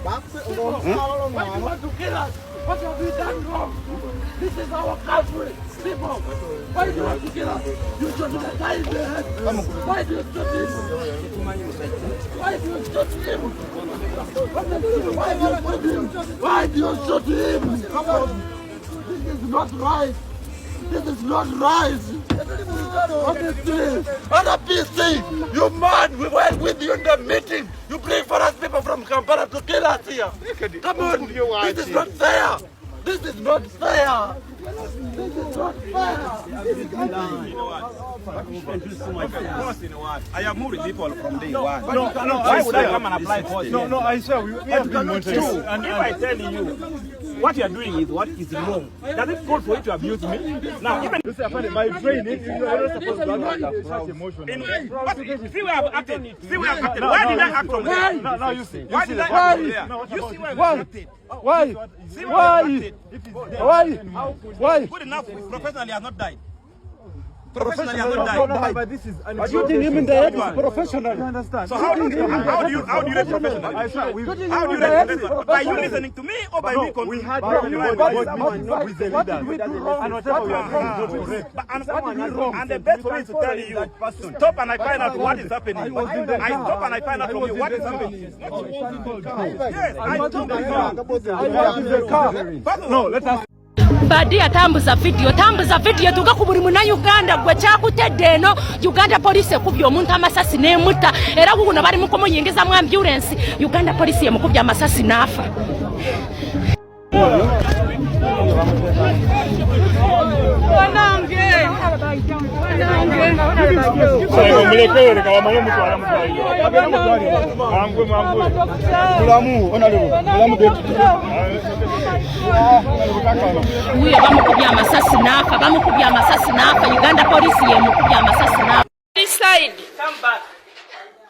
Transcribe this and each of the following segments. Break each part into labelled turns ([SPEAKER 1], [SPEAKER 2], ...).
[SPEAKER 1] Why do you want to kill us? What have we done wrong? This is our country, people. Why do you want to kill us? You should have died in the head. Why do you shoot him? Why do you shoot him? Why do you shoot him? This is not right. This is not right. Honestly, on a PC, you man, we went with you in the meeting. You bring for us people from Kampala to kill us here. Come on, this is not fair. This is not fair. This is not fair.
[SPEAKER 2] I have moved people from day one.
[SPEAKER 3] No,
[SPEAKER 2] why would I come and apply for it?
[SPEAKER 3] No, I swear, we have been monitoring.
[SPEAKER 2] And if I tell you, what you are doing is what is wrong. Does it call for you to abuse me? Now, even
[SPEAKER 3] my training, you are not supposed to act such emotion.
[SPEAKER 2] See where I've acted. See where I've acted. Why did I act from there?
[SPEAKER 3] No, you see.
[SPEAKER 2] Why did I act from there? You see where I've acted.
[SPEAKER 3] Why?
[SPEAKER 2] See where I've acted.
[SPEAKER 3] Why?
[SPEAKER 2] Good enough. Professionally, I have not died. Professionally, I have not died.
[SPEAKER 3] But this is shooting him in the head is professional. You understand?
[SPEAKER 2] So how do you rate professional? How do you rate professional? By you listening to me or by me?
[SPEAKER 3] We had with the leaders. And whatever we are doing is not correct.
[SPEAKER 2] And the best way to tell you, stop and I find out what is happening. I stop and I find out from you what is happening. Yes, I stop and I
[SPEAKER 3] No, let us.
[SPEAKER 4] Badia tambuza video tuga ku buli muna Uganda gwe kyakutedde eno Uganda police ekubye omuntu amasasi n'emutta era kuno bali mu kumuyingiza mu ambulance Uganda police emukubye amasasi n'afa. Uyo bamukubye amasasi n'afa Uganda police yemukubye amasasi n'afa. This side come back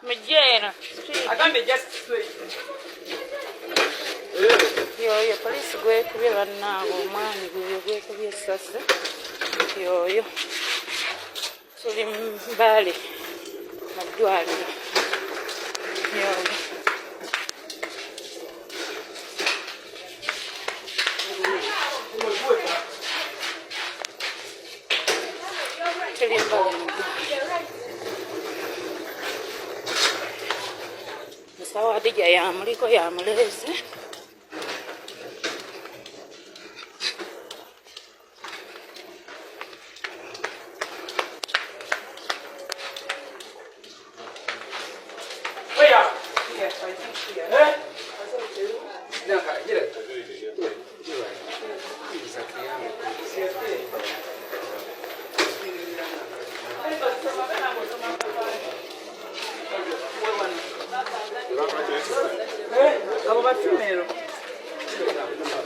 [SPEAKER 4] Mejera agambe just straight yo police gwe kubye bannabo omwani gwe kubye sasa yo tuli mbale madwaliro yo tuli mbale musawa Adija yamuliko yamuleze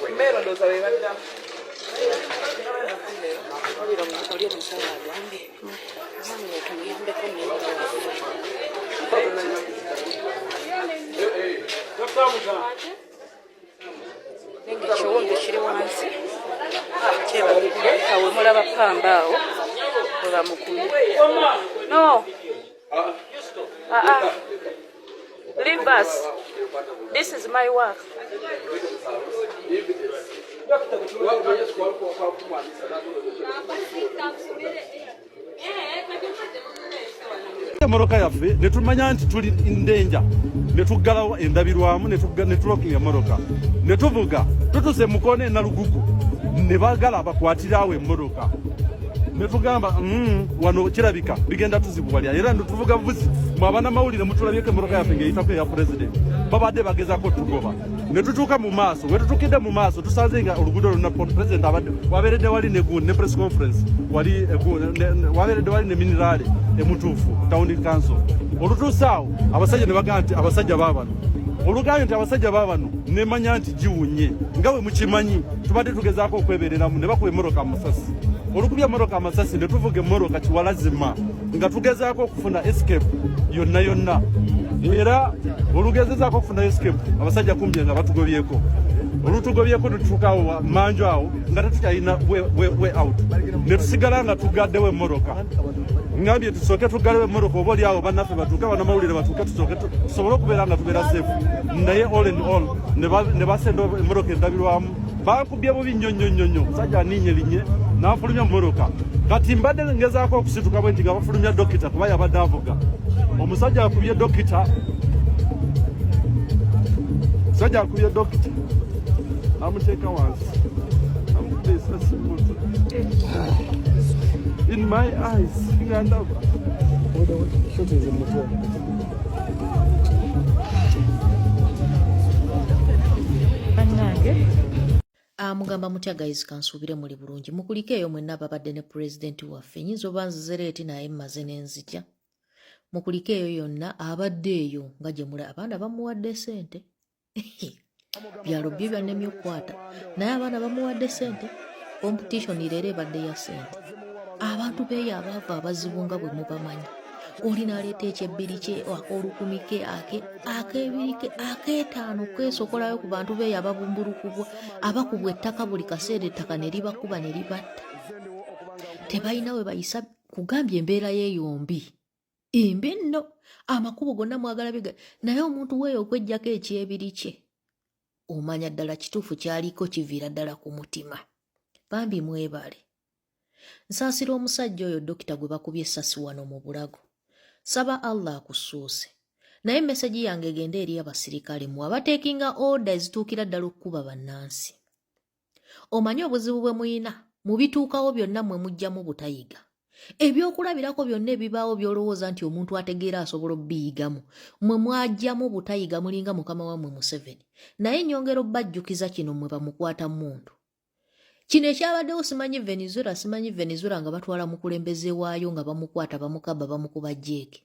[SPEAKER 5] Primero lo sabía ya.
[SPEAKER 4] Kiwundu kiri wansi awe mulaba pamba awo olabamukubye. No. Leave us. This is my work.
[SPEAKER 3] Moroka yaffe netumanya nti tuli indenja netugalawo endabirwamu netulokinga moroka netuvuga tutuse mukone na lugugu nebagala abakwatirawo emmoroka netugamba wano kirabika bigenda tuzibwalya era ntuvuga vuzi mwabana mawulire mutulabyeko moroka yaffe ngeyitako ya president babadde bagezako tugoba netutuuka mu maaso wetutukidde mu maaso tusanze nga oluguudo lonna president abadde wabeeredde wali ne press conference wali wabeeredde wali ne minerale emutuufu town council olutuusaawo abasajja ne bagamba nti abasajja baabano olugambye nti abasajja baabano nemanya nti giwunye nga bwe mukimanyi tubadde tugezaako okwebereramu ne bakuba emmoroka amasasi olukubya emmoroka amasasi ne tuvuga emmoroka kiwalazima nga tugezaako okufuna escape yonna era olugezezaako okufuna escape abasajja kumbi nga batugobyeko olutugobyeko netutuukawo manju awo nga tetukyalina we out ne tusigala nga tugaddewo emmoroka ngambye tusooke tugalewo emmoroka oba oli awo bannaffe batuuke bannamawulire batuuke tusobole okubeera nga tubeera safe naye all in all ne basenda emmoroka endabirwamu bankubye bubi nnyo musajja aniinye n'afulumya mmoroka kati mbadde ngezaako okusituka bwe nti nga bafulumya dokita kuba yabadde avuga omusajja akubye dokita namuteeka wansi in my eyes ngandaba
[SPEAKER 5] amugamba mutya guys kansuubire muli bulungi mukulike eyo mwenna ababadde ne pulezidenti waffe nyinza oba nzizereeti naye mmaze n'enzija mukulike eyo yonna abadde eyo nga gye muli abaana bamuwadde sente byalo byo byannemye okukwata naye abaana bamuwadde sente competition leero ebadde ya sente abantu beeyo abaava abazibu nga bwe mubamanyi oli naleeta ekyebbiri kye olukumi ke ak'ebiri ke ak'etaano kwesokolayo ku bantu beeyo ababumbulukubwa abakubwa ettaka buli kaseera ettaka ne libakuba ne libatta tebalina we bayisa kugambye embeera yeeyombi embi nno amakubo gonna mwagala biga naye omuntu weeyo okweggyako ekyebiri kye omanya ddala kituufu kyaliko kiviira ddala ku mutima bambi mwebale nsaasira omusajja oyo dokita gwe bakubye essasi wano mu bulago saba Allah akusuuse naye meseji yange egenda eri abasirikale mu abateekinga order ezituukira ddala okukuba bannansi omanyi obuzibu bwe muyina mu bituukawo byonna mwe mujjamu butayiga ebyokulabirako byonna ebibaawo byolowooza nti omuntu ategeera asobola obbiyigamu mwe mwajjamu butayiga mulinga mukama wammwe Museveni naye nyongera obbajjukiza kino mwe bamukwata muntu kino ekyabaddewo simanyi Venezuela nga batwala mukulembeze waayo nga bamukwata bamukaba bamukuba jeeke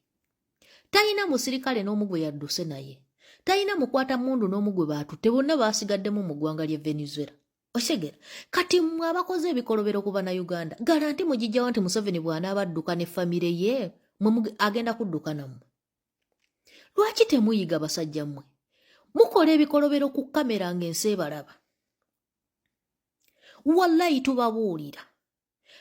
[SPEAKER 5] talina musirikale n'omu gwe yadduse naye talina mukwata mundu n'omu gwe baatutte bonna baasigaddemu mu ggwanga lye Venezuela osegera kati mmwe abakoze ebikolobero ku bannayuganda garanti mugijjawo nti Museveni bw'anaaba adduka ne famire ye agenda kudduka nammwe lwaki temuyiga basajja mmwe mukola ebikolobero ku kamera ng'ensi ebalaba wallahi tubabuulira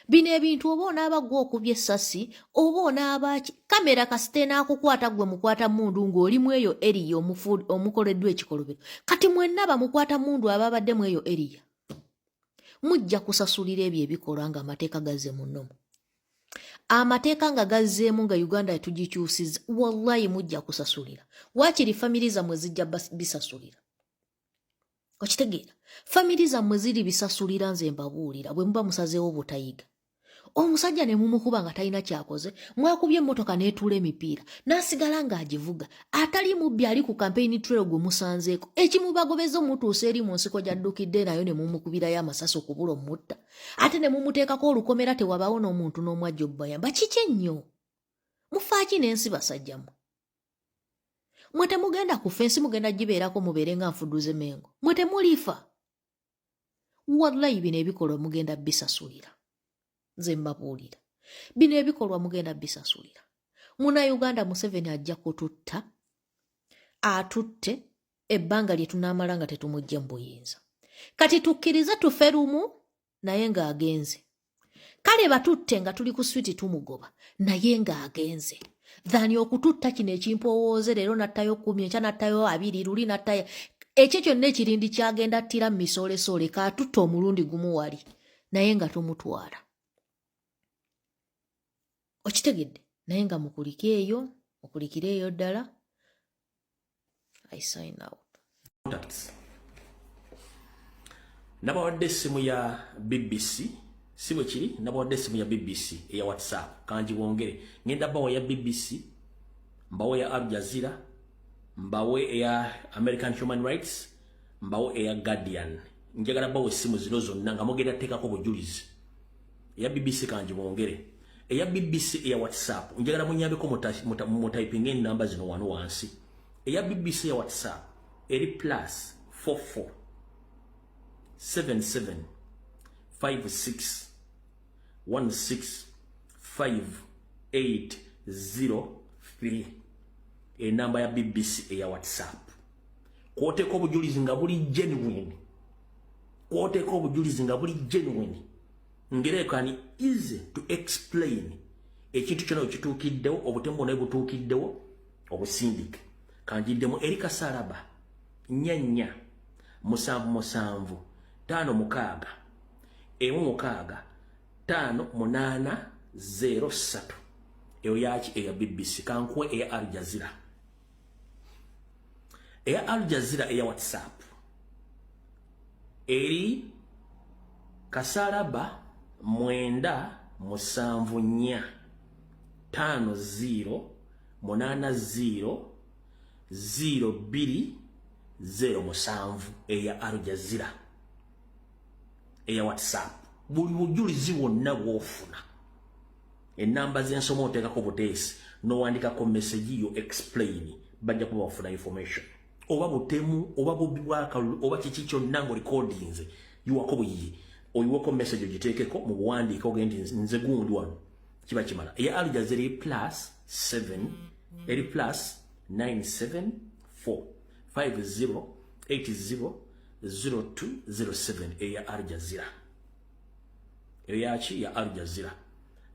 [SPEAKER 5] bino ebintu oba onaaba gwe okubye essasi oba onaabaki kamera kasite n'akukwata gwe mukwata mundu ng'olimu eyo eriya omukoleddwa ekikolobero kati mwenna bamukwata mundu ababaddemu eyo eriya mujja kusasulira ebyo ebikolwa nga amateeka gazze mu nnomo amateeka nga gazzeemu nga Uganda tugikyusiza wallahi mujja kusasulira waakiri famiri zammwe zijja bisasulira okitegeera famiri zammwe ziri bisasulira nze mbabuulira bwe muba musazeewo butayiga omusajja ne mumukuba nga talina kyakoze mwakubye emmotoka n'etuula emipiira n'asigala ng'agivuga atali mubbi ali ku campaign trail gwe musanzeeko ekimubagobeza omutuusa eri mu nsiko gy'addukidde nayo ne mumukubirayo amasasi okubula omutta ate ne mumuteekako olukomera tewabaawo n'omuntu n'omwajja obbayamba kiki ennyo mufaaki n'ensi basajjamu mwe temugenda ku fensi mugenda gibeerako mubeere nga nfudduze mengo mwe temulifa wallahi bino ebikolwa mugenda bisasulira nze mbabuulira bino ebikolwa mugenda bisasulira Munnayuganda Museveni ajja kututta atutte ebbanga lye tunaamala nga tetumujja mu buyinza kati tukkirize tufe lumu naye ng'agenze kale batutte nga tuli ku switi tumugoba naye ng'agenze dhani okututta kino ekimpowooze leero nattayo 10 enkya nattayo 2 luli nattayo ekyo kyonna ekirindi kyagenda attira mu misoolesole kaatutta omulundi gumu wali naye nga tumutwala okitegedde naye nga mukulikire eyo ddala I sign out.
[SPEAKER 6] Nabawadde essimu ya BBC si bwe kiri nabawadde essimu ya BBC eya WhatsApp kanji wongere ngenda bawa ya BBC mbawe ya Al Jazeera mbawe eya American Human Rights mbawe eya Guardian njagala bawe essimu zino zonna nga mugenda tekako bujulizi eya BBC kanji wongere eya BBC eya WhatsApp njagala munyambeko mu typing in number zino wano wansi eya BBC ya WhatsApp eri +44 77 56 16 5803 enamba ya BBC eya WhatsApp kwoteko obujulizi nga buli genuine kwoteko obujulizi nga buli genuine ngerekani easy to explain ekintu kyona kituukiddewo obutembo naye butuukiddewo obusindike kanjiddemu eri Kasaraba 4 7 5 6 1 6 5 8 0 3 eyo yaki eya BBC kankwe eya Al Jazeera eya WhatsApp eri Kasaraba 9 7 4 5 0 8 0 0 2 0 7 eya Al Jazeera eya WhatsApp buli bujulizi wonna bwofuna enamba z'ensoma oteekako buteesi n'owandikako message yo explain bajja kuba bafuna information oba butemu oba bubi bwakalu oba kiki kyonna ng'olikodinze yiwako buyiyi oyiweko message ogiteekeko mu buwandiika ogende nze gundi wano kiba kimala eya Al Jazeera eri plus 974 50 80 0207 eya Al Jazeera eyo yaki ya Al Jazeera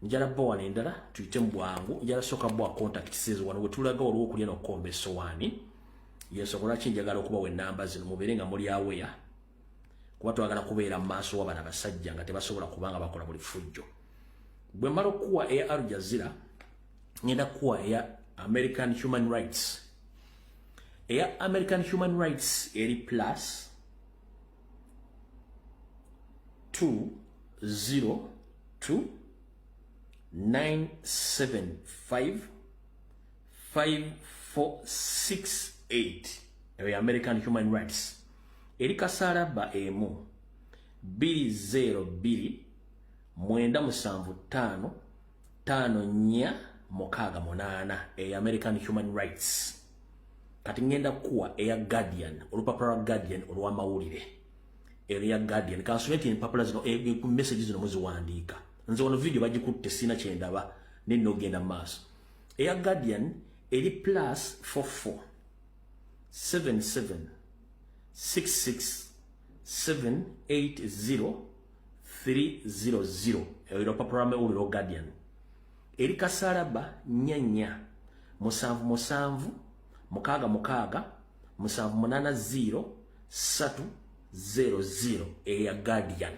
[SPEAKER 6] njala bwa endala tuyite mbwangu njala soka bwa contact says wano wetulaga waliwo okulya n'okukomba essowaani yesokola kinjagala okuba we namba zino mubeere nga muli aweya kuba twagala kubeera mu maaso w'abana basajja nga tebasobola kubanga bakola buli fujjo bwe mala okuwa eya Al Jazeera ngenda kuwa eya American Human Rights eya American Human Rights eri plus 202 975 5468 eya American Human Rights eri Kasaraba 202 975 5468 eya American Human Rights kati ngenda kuwa eya Guardian olupapula lwa Guardian olw'amawulire eya Guardian kansumeti empapula zino message zino muziwandiika nze ono video bagikutte sina kyendaba nenno ogenda maaso eya Guardian eri plus 44 77 66 780 300 eyo olupapula lw'amawulire o Guardian eri Kasaraba 4 7 7 6 7 8 0 300 eya Guardian